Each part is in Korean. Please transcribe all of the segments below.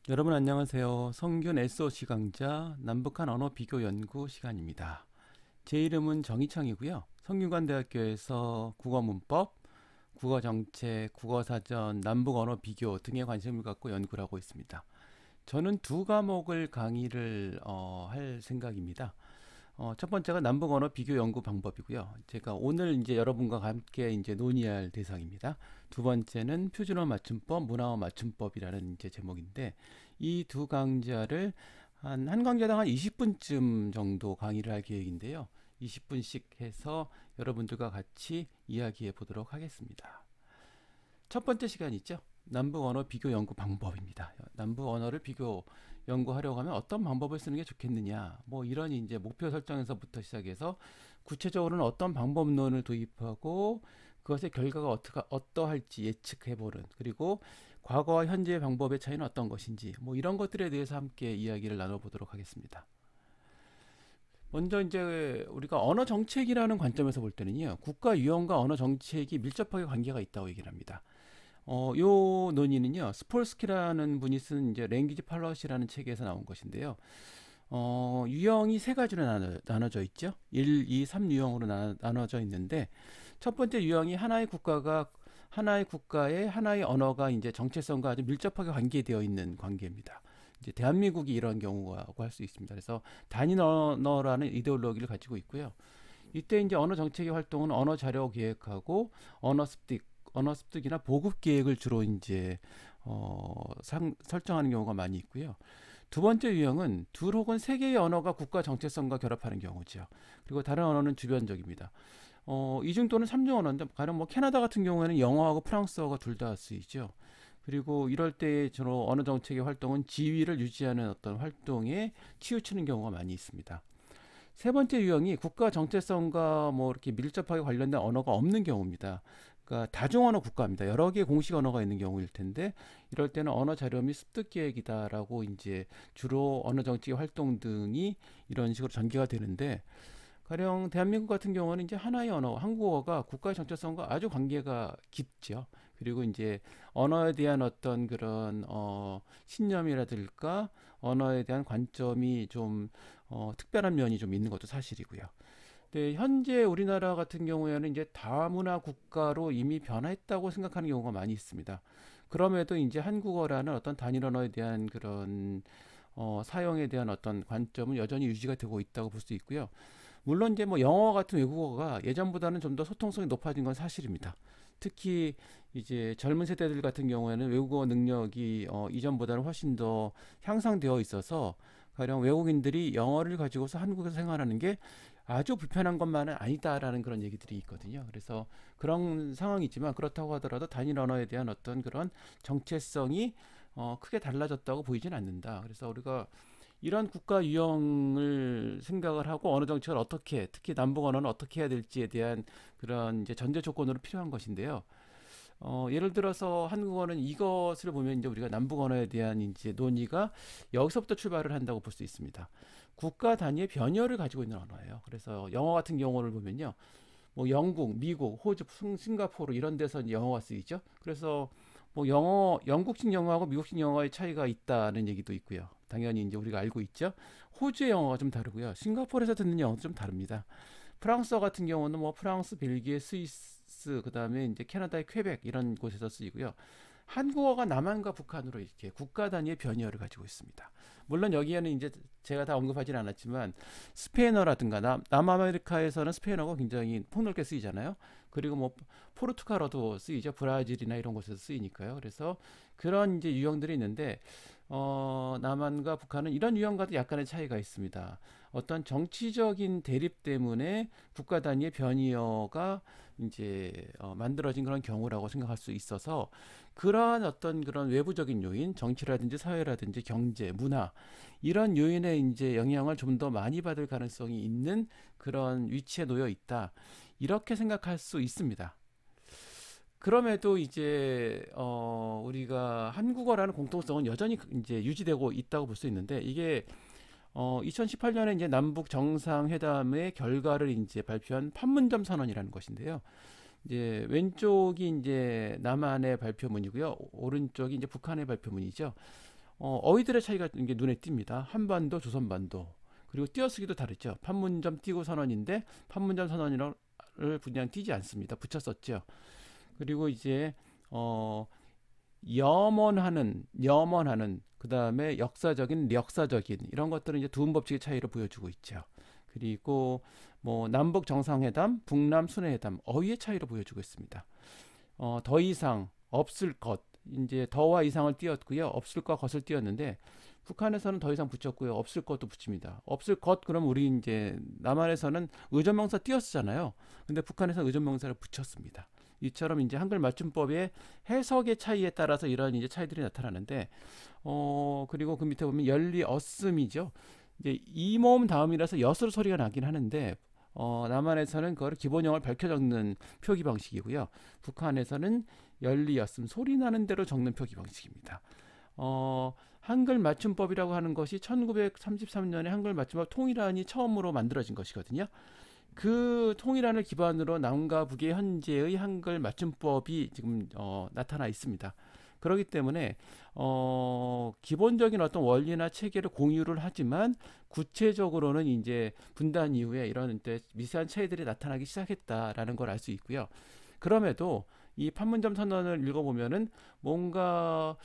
여러분 안녕하세요. 성균 SOC 강좌 남북한 언어 비교 연구 시간입니다. 제 이름은 정희창이고요. 성균관대학교에서 국어문법, 국어정책, 국어사전, 남북 언어 비교 등에 관심을 갖고 연구를 하고 있습니다. 저는 두 과목을 강의를 할 생각입니다. 첫 번째가 남북 언어 비교 연구 방법이고요. 제가 오늘 이제 여러분과 함께 이제 논의할 대상입니다. 두 번째는 표준어 맞춤법, 문화어 맞춤법이라는 이제 제목인데 이 두 강좌를 한 강좌당 한 20분쯤 정도 강의를 할 계획인데요. 20분씩 해서 여러분들과 같이 이야기해 보도록 하겠습니다. 첫 번째 시간 있죠. 남북 언어 비교 연구 방법입니다. 남북 언어를 비교 연구하려고 하면 어떤 방법을 쓰는 게 좋겠느냐. 뭐 이런 이제 목표 설정에서부터 시작해서 구체적으로는 어떤 방법론을 도입하고 그것의 결과가 어떠할지 예측해보는, 그리고 과거와 현재의 방법의 차이는 어떤 것인지 뭐 이런 것들에 대해서 함께 이야기를 나눠보도록 하겠습니다. 먼저 이제 우리가 언어 정책이라는 관점에서 볼 때는요, 국가 유형과 언어 정책이 밀접하게 관계가 있다고 얘기를 합니다. 요 논의는요, 스폴스키라는 분이 쓴 이제 랭귀지 팔러시라는 책에서 나온 것인데요. 유형이 세 가지로 나눠져 있죠. 1, 2, 3 유형으로 나눠져 있는데, 첫 번째 유형이 하나의 국가의 하나의 언어가 이제 정체성과 아주 밀접하게 관계되어 있는 관계입니다. 이제 대한민국이 이런 경우라고 할 수 있습니다. 그래서 단일 언어라는 이데올로기를 가지고 있고요. 이때 이제 언어 정책의 활동은 언어 자료 기획하고 언어 습득이나 보급 계획을 주로 이제 설정하는 경우가 많이 있고요. 두 번째 유형은 둘 혹은 세 개의 언어가 국가 정체성과 결합하는 경우죠. 그리고 다른 언어는 주변적입니다. 이중 또는 삼중 언어인데, 가령 뭐 캐나다 같은 경우에는 영어하고 프랑스어가 둘 다 쓰이죠. 그리고 이럴 때 주로 언어 정책의 활동은 지위를 유지하는 어떤 활동에 치우치는 경우가 많이 있습니다. 세 번째 유형이 국가 정체성과 뭐 이렇게 밀접하게 관련된 언어가 없는 경우입니다. 그러니까 다중언어 국가입니다. 여러 개의 공식 언어가 있는 경우일 텐데, 이럴 때는 언어 자료 및 습득 계획이다라고 이제 주로 언어 정책의 활동 등이 이런 식으로 전개가 되는데, 가령 대한민국 같은 경우는 이제 하나의 언어, 한국어가 국가의 정체성과 아주 관계가 깊죠. 그리고 이제 언어에 대한 어떤 그런 신념이라든가 언어에 대한 관점이 좀 특별한 면이 좀 있는 것도 사실이고요. 근데 현재 우리나라 같은 경우에는 이제 다문화 국가로 이미 변화했다고 생각하는 경우가 많이 있습니다. 그럼에도 이제 한국어라는 어떤 단일 언어에 대한 그런 사용에 대한 어떤 관점은 여전히 유지가 되고 있다고 볼 수 있고요. 물론 이제 뭐 영어 같은 외국어가 예전보다는 좀 더 소통성이 높아진 건 사실입니다. 특히 이제 젊은 세대들 같은 경우에는 외국어 능력이 이전보다는 훨씬 더 향상되어 있어서, 가령 외국인들이 영어를 가지고서 한국에서 생활하는 게 아주 불편한 것만은 아니다라는 그런 얘기들이 있거든요. 그래서 그런 상황이지만, 그렇다고 하더라도 단일 언어에 대한 어떤 그런 정체성이 크게 달라졌다고 보이진 않는다. 그래서 우리가 이런 국가 유형을 생각을 하고 언어 정책을 어떻게, 특히 남북 언어는 어떻게 해야 될지에 대한 그런 이제 전제 조건으로 필요한 것인데요. 예를 들어서 한국어는 이것을 보면 이제 우리가 남북 언어에 대한 이제 논의가 여기서부터 출발을 한다고 볼 수 있습니다. 국가 단위의 변형을 가지고 있는 언어예요. 그래서 영어 같은 경우를 보면요, 뭐 영국, 미국, 호주, 싱가포르 이런 데서 이제 영어가 쓰이죠. 그래서 뭐 영국식 영어하고 미국식 영어의 차이가 있다는 얘기도 있고요. 당연히 이제 우리가 알고 있죠. 호주의 영어가 좀 다르고요. 싱가포르에서 듣는 영어도 좀 다릅니다. 프랑스어 같은 경우는 뭐 프랑스, 벨기에, 스위스, 그다음에 이제 캐나다의 퀘벡 이런 곳에서 쓰이고요. 한국어가 남한과 북한으로 이렇게 국가 단위의 변이어를 가지고 있습니다. 물론 여기에는 이제 제가 다 언급하지는 않았지만 스페인어라든가 남아메리카에서는 스페인어가 굉장히 폭넓게 쓰이잖아요. 그리고 뭐 포르투갈어도 쓰이죠. 브라질이나 이런 곳에서 쓰이니까요. 그래서 그런 이제 유형들이 있는데, 남한과 북한은 이런 유형과도 약간의 차이가 있습니다. 어떤 정치적인 대립 때문에 국가 단위의 변이어가 이제 만들어진 그런 경우라고 생각할 수 있어서, 그러한 어떤 그런 외부적인 요인, 정치라든지 사회라든지 경제, 문화 이런 요인의 이제 영향을 좀 더 많이 받을 가능성이 있는 그런 위치에 놓여 있다. 이렇게 생각할 수 있습니다. 그럼에도 이제 우리가 한국어라는 공통성은 여전히 이제 유지되고 있다고 볼 수 있는데, 이게 2018년에 이제 남북 정상회담의 결과를 이제 발표한 판문점 선언이라는 것인데요. 이제 왼쪽이 이제 남한의 발표문이고요. 오른쪽이 이제 북한의 발표문이죠. 어휘들의 차이가 이게 눈에 띕니다. 한반도, 조선반도. 그리고 띄어쓰기도 다르죠. 판문점 띄고 선언인데 판문점 선언을 그냥 띄지 않습니다. 붙였었죠. 그리고 이제 염원하는 그다음에 역사적인, 역사적인 이런 것들은 이제 두음 법칙의 차이를 보여주고 있죠. 그리고 뭐 남북 정상회담, 북남 순회회담 어휘의 차이를 보여주고 있습니다. 더 이상, 없을 것, 이제 더와 이상을 띄었고요. 없을 것, 것을 띄었는데 북한에서는 더 이상 붙였고요. 없을 것도 붙입니다. 없을 것 그럼 우리 이제 남한에서는 의존명사 띄었잖아요. 근데 북한에서는 의존명사를 붙였습니다. 이처럼 이제 한글 맞춤법의 해석의 차이에 따라서 이런 이제 차이들이 나타나는데 그리고 그 밑에 보면 열리 어슴이죠. 이제 이 모음 다음이라서 엿으로 소리가 나긴 하는데 남한에서는 그걸 기본형을 밝혀 적는 표기 방식이고요. 북한에서는 열리 엿음 소리 나는 대로 적는 표기 방식입니다. 한글 맞춤법이라고 하는 것이 1933년에 한글 맞춤법 통일안이 처음으로 만들어진 것이거든요. 그 통일안을 기반으로 남과 북의 현재의 한글 맞춤법이 지금 나타나 있습니다. 그렇기 때문에 기본적인 어떤 원리나 체계를 공유를 하지만 구체적으로는 이제 분단 이후에 이런 미세한 차이들이 나타나기 시작했다라는 걸 알 수 있고요. 그럼에도 이 판문점 선언을 읽어보면은 뭔가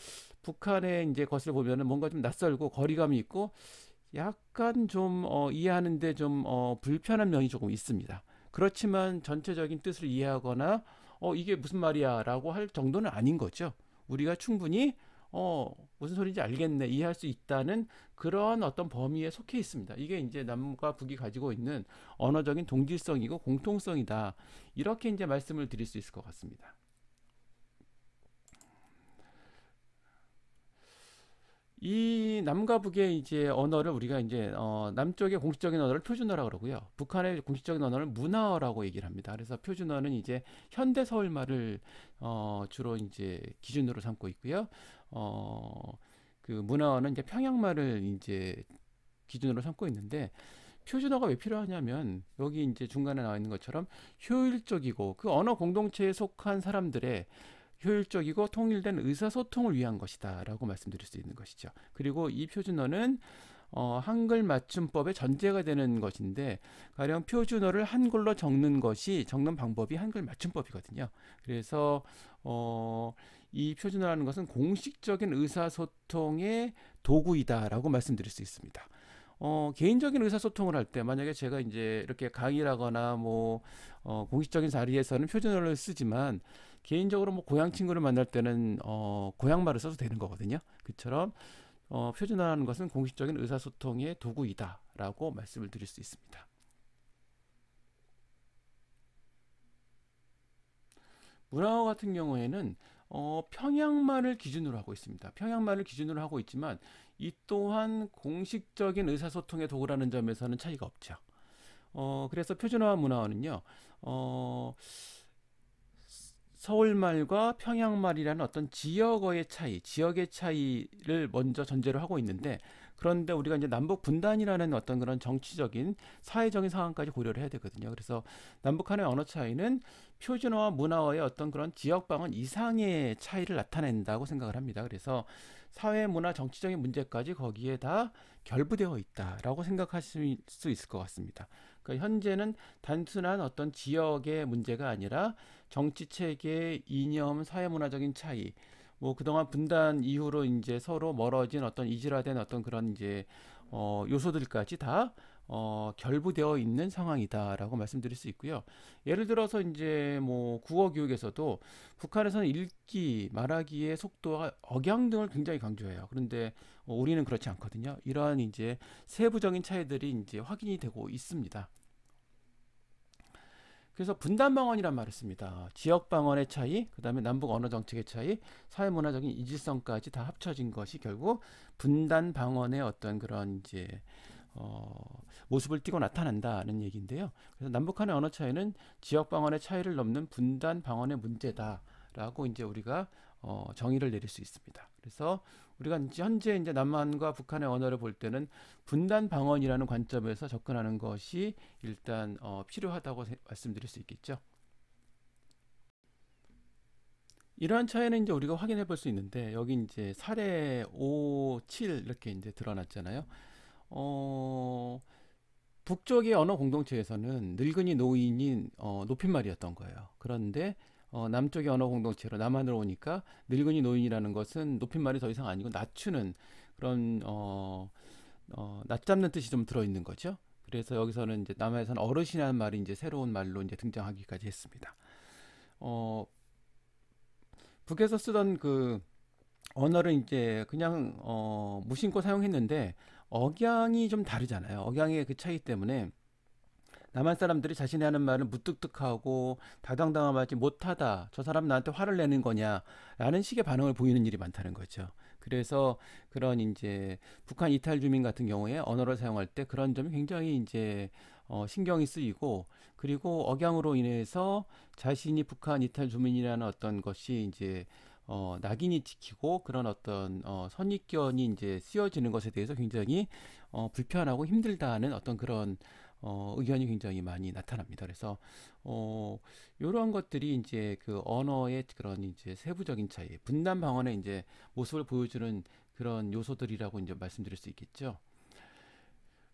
북한의 이제 것을 보면은 뭔가 좀 낯설고 거리감이 있고 약간 좀 이해하는데 좀 불편한 면이 조금 있습니다. 그렇지만 전체적인 뜻을 이해하거나 이게 무슨 말이야라고 할 정도는 아닌 거죠. 우리가 충분히 무슨 소리인지 알겠네, 이해할 수 있다는 그런 어떤 범위에 속해 있습니다. 이게 이제 남과 북이 가지고 있는 언어적인 동질성이고 공통성이다. 이렇게 이제 말씀을 드릴 수 있을 것 같습니다. 이 남과 북의 이제 언어를 우리가 이제 남쪽의 공식적인 언어를 표준어라고 그러고요. 북한의 공식적인 언어를 문화어라고 얘기를 합니다. 그래서 표준어는 이제 현대 서울말을 주로 이제 기준으로 삼고 있고요. 그 문화어는 이제 평양말을 이제 기준으로 삼고 있는데 표준어가 왜 필요하냐면 여기 이제 중간에 나와 있는 것처럼 효율적이고 그 언어 공동체에 속한 사람들의 효율적이고 통일된 의사소통을 위한 것이다 라고 말씀드릴 수 있는 것이죠. 그리고 이 표준어는 한글 맞춤법의 전제가 되는 것인데 가령 표준어를 한글로 적는 방법이 한글 맞춤법이거든요. 그래서 이 표준어라는 것은 공식적인 의사소통의 도구이다라고 말씀드릴 수 있습니다. 개인적인 의사소통을 할 때 만약에 제가 이제 이렇게 강의를 하거나 뭐 공식적인 자리에서는 표준어를 쓰지만 개인적으로 뭐 고향 친구를 만날 때는 고향말을 써도 되는 거거든요. 그처럼 표준어라는 것은 공식적인 의사소통의 도구이다라고 말씀을 드릴 수 있습니다. 문화어 같은 경우에는 평양말을 기준으로 하고 있습니다. 평양말을 기준으로 하고 있지만 이 또한 공식적인 의사소통의 도구라는 점에서는 차이가 없죠. 그래서 표준어와 문화어는요. 서울말과 평양말이라는 어떤 지역의 차이를 먼저 전제로 하고 있는데 그런데 우리가 이제 남북 분단이라는 어떤 그런 정치적인 사회적인 상황까지 고려를 해야 되거든요. 그래서 남북한의 언어 차이는 표준어와 문화어의 어떤 그런 지역 방언 이상의 차이를 나타낸다고 생각을 합니다. 그래서 사회, 문화, 정치적인 문제까지 거기에 다 결부되어 있다라고 생각하실 수 있을 것 같습니다. 그러니까 현재는 단순한 어떤 지역의 문제가 아니라 정치 체계, 이념, 사회문화적인 차이, 뭐 그동안 분단 이후로 이제 서로 멀어진 어떤 이질화된 어떤 그런 이제 요소들까지 다 결부되어 있는 상황이다라고 말씀드릴 수 있고요. 예를 들어서 이제 뭐 국어 교육에서도 북한에서는 읽기, 말하기의 속도와 억양 등을 굉장히 강조해요. 그런데 우리는 그렇지 않거든요. 이러한 이제 세부적인 차이들이 이제 확인이 되고 있습니다. 그래서 분단 방언이란 말을 씁니다. 지역 방언의 차이, 그다음에 남북 언어 정책의 차이, 사회 문화적인 이질성까지 다 합쳐진 것이 결국 분단 방언의 어떤 그런 이제 모습을 띠고 나타난다는 얘기인데요. 그래서 남북한의 언어 차이는 지역 방언의 차이를 넘는 분단 방언의 문제다라고 이제 우리가 정의를 내릴 수 있습니다. 그래서 우리가 현재 이제 남한과 북한의 언어를 볼 때는 분단 방언이라는 관점에서 접근하는 것이 일단 필요하다고 말씀드릴 수 있겠죠. 이러한 차이는 이제 우리가 확인해 볼 수 있는데 여기 이제 사례 5, 7 이렇게 이제 드러났잖아요. 어, 북쪽의 언어 공동체에서는 늙은이 노인이 높임말이었던 거예요. 그런데 남쪽의 언어 공동체로 남한으로 오니까 늙은이 노인이라는 것은 높임말이 더 이상 아니고 낮추는 그런 낮잡는 뜻이 좀 들어있는 거죠. 그래서 여기서는 이제 남한에서는 어르신이라는 말이 이제 새로운 말로 이제 등장하기까지 했습니다. 어, 북에서 쓰던 그 언어를 이제 그냥 무심코 사용했는데 억양이 좀 다르잖아요. 억양의 그 차이 때문에 남한 사람들이 자신이 하는 말을 무뚝뚝하고 다당당하지 못하다. 저 사람 나한테 화를 내는 거냐라는 식의 반응을 보이는 일이 많다는 거죠. 그래서 그런 이제 북한 이탈 주민 같은 경우에 언어를 사용할 때 그런 점이 굉장히 이제 신경이 쓰이고 그리고 억양으로 인해서 자신이 북한 이탈 주민이라는 어떤 것이 이제 낙인이 찍히고 그런 어떤 선입견이 이제 씌워지는 것에 대해서 굉장히 불편하고 힘들다는 어떤 그런 의견이 굉장히 많이 나타납니다. 그래서 이러한 것들이 이제 그 언어의 그런 이제 세부적인 차이, 분단 방언의 이제 모습을 보여주는 그런 요소들이라고 이제 말씀드릴 수 있겠죠.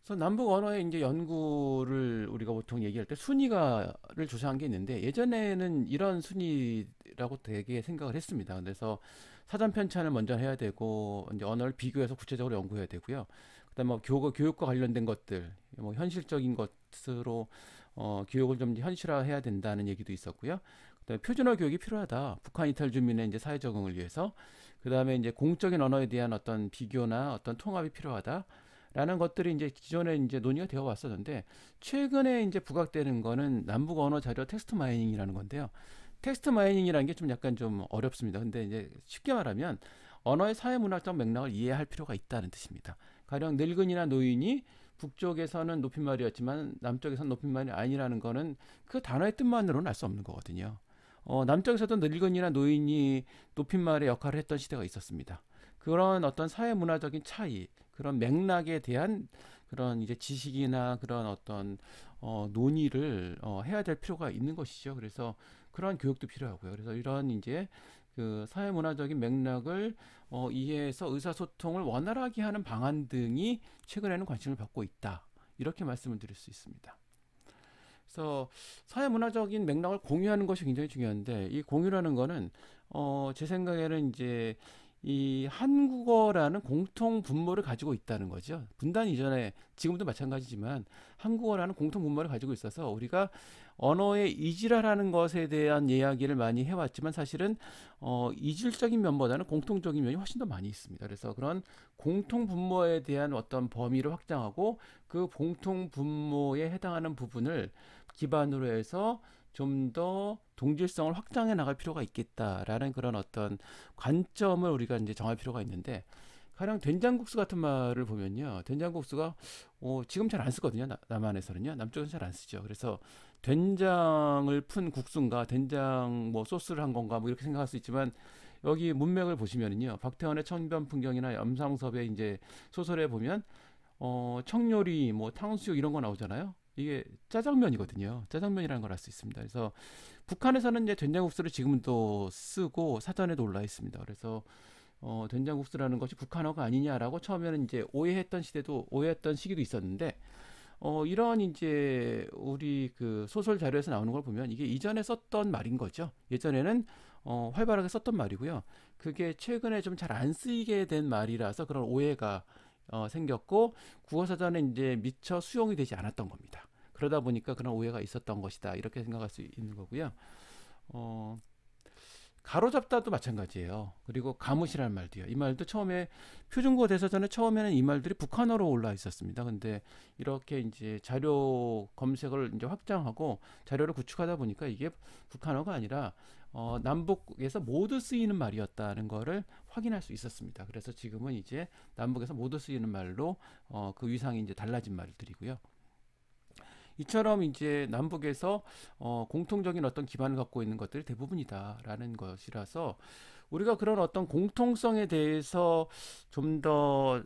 그래서 남북 언어의 이제 연구를 우리가 보통 얘기할 때 순위가를 조사한 게 있는데 예전에는 이런 순위라고 되게 생각을 했습니다. 그래서 사전 편찬을 먼저 해야 되고 이제 언어를 비교해서 구체적으로 연구해야 되고요. 그다음에 뭐 교육과 관련된 것들, 뭐 현실적인 것으로 교육을 좀 현실화해야 된다는 얘기도 있었고요. 그다음에 표준어 교육이 필요하다. 북한 이탈 주민의 이제 사회 적응을 위해서. 그다음에 이제 공적인 언어에 대한 어떤 비교나 어떤 통합이 필요하다. 라는 것들이 이제 기존에 이제 논의가 되어 왔었는데 최근에 이제 부각되는 거는 남북 언어 자료 텍스트 마이닝이라는 건데요. 텍스트 마이닝이라는 게 좀 약간 좀 어렵습니다. 근데 이제 쉽게 말하면 언어의 사회 문화적 맥락을 이해할 필요가 있다는 뜻입니다. 가령 늙은이나 노인이 북쪽에서는 높임말이었지만 남쪽에서는 높임말이 아니라는 거는 그 단어의 뜻만으로는 알 수 없는 거거든요. 남쪽에서도 늙은이나 노인이 높임말의 역할을 했던 시대가 있었습니다. 그런 어떤 사회 문화적인 차이, 그런 맥락에 대한 그런 이제 지식이나 그런 어떤 논의를 해야 될 필요가 있는 것이죠. 그래서 그러한 교육도 필요하고요. 그래서 이런 이제 그 사회 문화적인 맥락을 이해해서 의사소통을 원활하게 하는 방안 등이 최근에는 관심을 받고 있다. 이렇게 말씀을 드릴 수 있습니다. 그래서 사회 문화적인 맥락을 공유하는 것이 굉장히 중요한데 이 공유라는 거는 제 생각에는 이제 이 한국어라는 공통 분모를 가지고 있다는 거죠. 분단 이전에 지금도 마찬가지지만 한국어라는 공통 분모를 가지고 있어서 우리가 언어의 이질화라는 것에 대한 이야기를 많이 해왔지만 사실은 이질적인 면보다는 공통적인 면이 훨씬 더 많이 있습니다. 그래서 그런 공통 분모에 대한 어떤 범위를 확장하고 그 공통 분모에 해당하는 부분을 기반으로 해서 좀 더 동질성을 확장해 나갈 필요가 있겠다라는 그런 어떤 관점을 우리가 이제 정할 필요가 있는데 가령 된장국수 같은 말을 보면요. 된장국수가 지금 잘 안 쓰거든요. 남한에서는요. 남쪽은 잘 안 쓰죠. 그래서 된장을 푼 국수인가 된장 뭐 소스를 한 건가 뭐 이렇게 생각할 수 있지만 여기 문맥을 보시면은요. 박태원의 천변 풍경이나 염상섭의 이제 소설에 보면 청요리 뭐 탕수육 이런 거 나오잖아요. 이게 짜장면이거든요. 짜장면이라는 걸 알 수 있습니다. 그래서 북한에서는 이제 된장국수를 지금도 쓰고 사전에도 올라 있습니다. 그래서 된장국수라는 것이 북한어가 아니냐라고 처음에는 이제 오해했던 시기도 있었는데 이런 이제 우리 그 소설 자료에서 나오는 걸 보면 이게 이전에 썼던 말인 거죠. 예전에는 활발하게 썼던 말이고요. 그게 최근에 좀 잘 안 쓰이게 된 말이라서 그런 오해가 생겼고 국어사전에 이제 미처 수용이 되지 않았던 겁니다. 그러다 보니까 그런 오해가 있었던 것이다. 이렇게 생각할 수 있는 거고요. 어, 가로잡다도 마찬가지예요. 그리고 가무시라는 말도요. 이 말도 처음에 표준국어 대사전에 처음에는 이 말들이 북한어로 올라 있었습니다. 근데 이렇게 이제 자료 검색을 이제 확장하고 자료를 구축하다 보니까 이게 북한어가 아니라 남북에서 모두 쓰이는 말이었다는 거를 확인할 수 있었습니다. 그래서 지금은 이제 남북에서 모두 쓰이는 말로 그 위상이 이제 달라진 말들이고요. 이처럼 이제 남북에서 공통적인 어떤 기반을 갖고 있는 것들이 대부분이다라는 것이라서 우리가 그런 어떤 공통성에 대해서 좀 더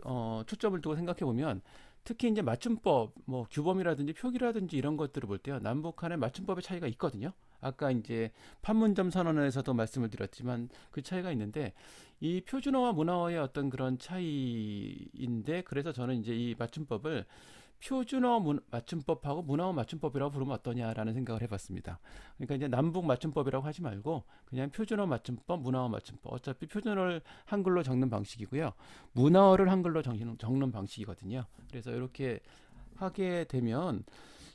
초점을 두고 생각해 보면 특히 이제 맞춤법, 뭐 규범이라든지 표기라든지 이런 것들을 볼 때요. 남북 간의 맞춤법의 차이가 있거든요. 아까 이제 판문점 선언에서도 말씀을 드렸지만 그 차이가 있는데 이 표준어와 문화어의 어떤 그런 차이인데 그래서 저는 이제 이 맞춤법을 표준어 맞춤법하고 문화어 맞춤법이라고 부르면 어떠냐라는 생각을 해봤습니다. 그러니까 이제 남북 맞춤법이라고 하지 말고 그냥 표준어 맞춤법, 문화어 맞춤법. 어차피 표준어를 한글로 적는 방식이고요. 문화어를 한글로 적는 방식이거든요. 그래서 이렇게 하게 되면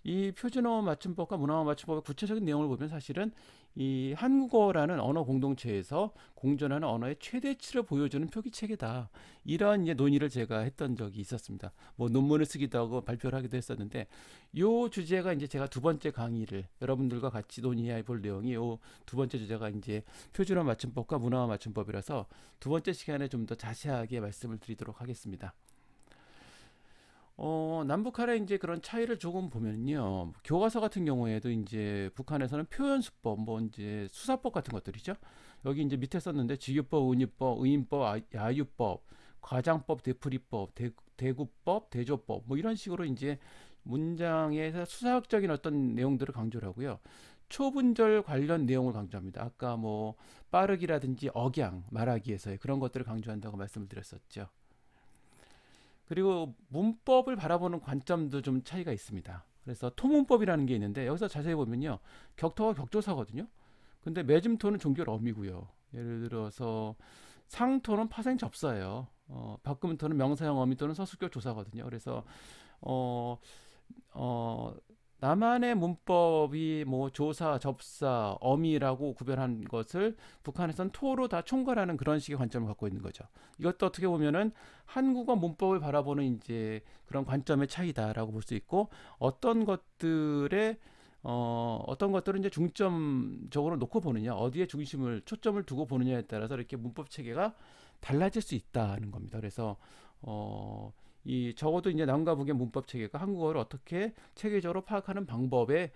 이 표준어 맞춤법과 문화어 맞춤법의 구체적인 내용을 보면 사실은 이 한국어라는 언어 공동체에서 공존하는 언어의 최대치를 보여주는 표기체계다. 이런 이제 논의를 제가 했던 적이 있었습니다. 뭐 논문을 쓰기도 하고 발표를 하기도 했었는데 요 주제가 이제 제가 두 번째 강의를 여러분들과 같이 논의해 볼 내용이 요 두 번째 주제가 이제 표준어 맞춤법과 문화어 맞춤법이라서 두 번째 시간에 좀 더 자세하게 말씀을 드리도록 하겠습니다. 남북한의 이제 그런 차이를 조금 보면요. 교과서 같은 경우에도 이제 북한에서는 표현수법, 뭐 이제 수사법 같은 것들이죠. 여기 이제 밑에 썼는데 직유법, 은유법, 의인법, 야유법, 과장법, 되풀이법, 대구법, 대조법, 뭐 이런 식으로 이제 문장에서 수사학적인 어떤 내용들을 강조를 하고요. 초분절 관련 내용을 강조합니다. 아까 뭐 빠르기라든지 억양, 말하기에서의 그런 것들을 강조한다고 말씀을 드렸었죠. 그리고 문법을 바라보는 관점도 좀 차이가 있습니다. 그래서 토문법이라는 게 있는데 여기서 자세히 보면요. 격토가 격조사거든요. 근데 매짐토는 종결어미고요. 예를 들어서 상토는 파생접사예요. 박금토는 명사형 어미 또는 서술격 조사거든요. 그래서 어, 어, 남한의 문법이 뭐 조사, 접사, 어미라고 구별한 것을 북한에선 토로 다 총괄하는 그런 식의 관점을 갖고 있는 거죠. 이것도 어떻게 보면은 한국어 문법을 바라보는 이제 그런 관점의 차이다라고 볼 수 있고 어떤 것들은 이제 중점적으로 놓고 보느냐, 어디에 중심을 초점을 두고 보느냐에 따라서 이렇게 문법 체계가 달라질 수 있다는 겁니다. 그래서 이 적어도 이제 남과 북의 문법 체계가 한국어를 어떻게 체계적으로 파악하는 방법의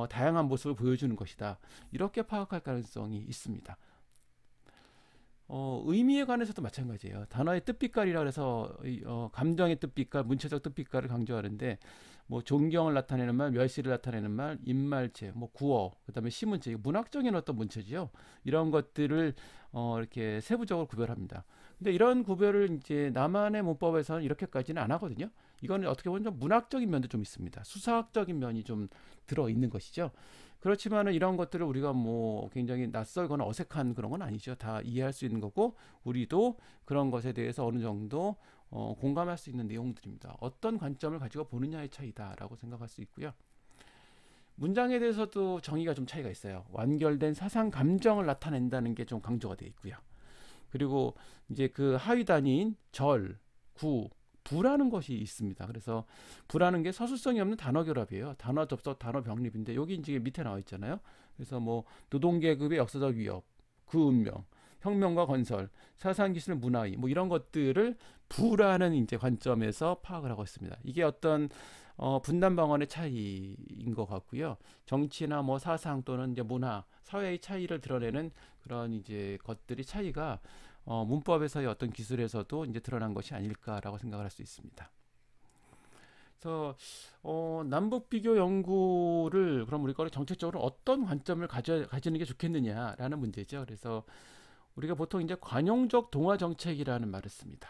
다양한 모습을 보여주는 것이다. 이렇게 파악할 가능성이 있습니다. 의미에 관해서도 마찬가지예요. 단어의 뜻빛깔이라 해서 감정의 뜻빛깔, 문체적 뜻빛깔을 강조하는데 뭐 존경을 나타내는 말, 멸시를 나타내는 말, 입말체, 뭐 구어, 그다음에 시문체, 문학적인 어떤 문체지요. 이런 것들을 이렇게 세부적으로 구별합니다. 근데 이런 구별을 이제 남한의 문법에서는 이렇게까지는 안 하거든요. 이거는 어떻게 보면 좀 문학적인 면도 좀 있습니다. 수사학적인 면이 좀 들어 있는 것이죠. 그렇지만은 이런 것들을 우리가 뭐 굉장히 낯설거나 어색한 그런 건 아니죠. 다 이해할 수 있는 거고 우리도 그런 것에 대해서 어느 정도 공감할 수 있는 내용들입니다. 어떤 관점을 가지고 보느냐의 차이다라고 생각할 수 있고요. 문장에 대해서도 정의가 좀 차이가 있어요. 완결된 사상 감정을 나타낸다는 게 좀 강조가 되어 있고요. 그리고 이제 그 하위 단위인 절, 구, 부라는 것이 있습니다. 그래서 부라는 게 서술성이 없는 단어 결합이에요. 단어 접속, 단어 병립인데 여기 이제 밑에 나와 있잖아요. 그래서 뭐 노동계급의 역사적 위협, 그 운명, 혁명과 건설, 사상기술 문화의 뭐 이런 것들을 부라는 이제 관점에서 파악을 하고 있습니다. 이게 어떤 분단 방언의 차이인 것 같고요. 정치나 뭐 사상 또는 이제 문화, 사회의 차이를 드러내는 그런 이제 것들이 차이가 문법에서의 어떤 기술에서도 이제 드러난 것이 아닐까라고 생각을 할 수 있습니다. 그래서 남북 비교 연구를 그럼 우리가 정책적으로 어떤 관점을 가지는 게 좋겠느냐라는 문제죠. 그래서 우리가 보통 이제 관용적 동화 정책이라는 말을 씁니다.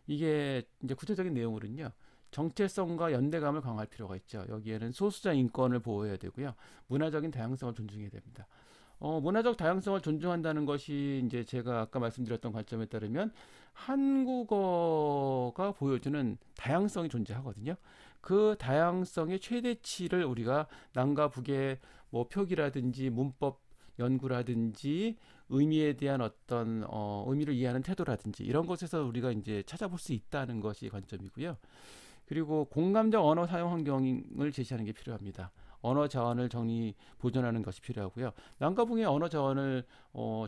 이게 이제 구체적인 내용으로는요. 정체성과 연대감을 강화할 필요가 있죠. 여기에는 소수자 인권을 보호해야 되고요. 문화적인 다양성을 존중해야 됩니다. 문화적 다양성을 존중한다는 것이 이제 제가 아까 말씀드렸던 관점에 따르면 한국어가 보여주는 다양성이 존재하거든요. 그 다양성의 최대치를 우리가 남과 북의 뭐 표기라든지 문법 연구라든지 의미에 대한 어떤 의미를 이해하는 태도라든지 이런 것에서 우리가 이제 찾아볼 수 있다는 것이 관점이고요. 그리고 공감적 언어 사용 환경을 제시하는 게 필요합니다. 언어 자원을 보존하는 것이 필요하고요. 남과 북의 언어 자원을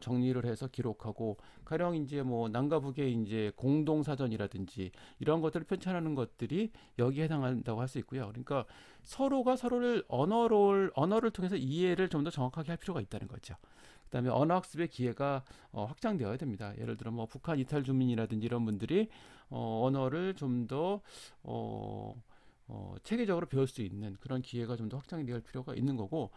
정리를 해서 기록하고 가령 이제 뭐 남과 북의 이제 공동 사전이라든지 이런 것들을 편찬하는 것들이 여기에 해당한다고 할 수 있고요. 그러니까 서로가 서로를 언어를 통해서 이해를 좀 더 정확하게 할 필요가 있다는 거죠. 그다음에 언어학습의 기회가 확장되어야 됩니다. 예를 들어 뭐 북한 이탈 주민이라든지 이런 분들이 언어를 좀 더 체계적으로 배울 수 있는 그런 기회가 좀 더 확장이 될 필요가 있는 거고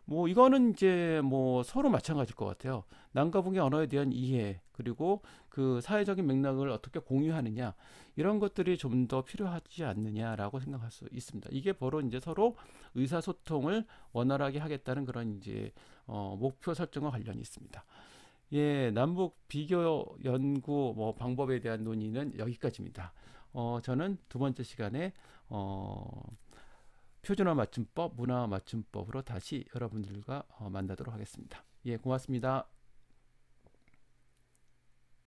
뭐 이거는 이제 뭐 서로 마찬가지일 것 같아요. 남과 북의 언어에 대한 이해 그리고 그 사회적인 맥락을 어떻게 공유하느냐 이런 것들이 좀 더 필요하지 않느냐라고 생각할 수 있습니다. 이게 바로 이제 서로 의사소통을 원활하게 하겠다는 그런 이제 목표 설정과 관련이 있습니다. 예, 남북 비교 연구 뭐 방법에 대한 논의는 여기까지입니다. 저는 두 번째 시간에 표준화 맞춤법, 문화 맞춤법으로 다시 여러분들과 만나도록 하겠습니다. 예, 고맙습니다.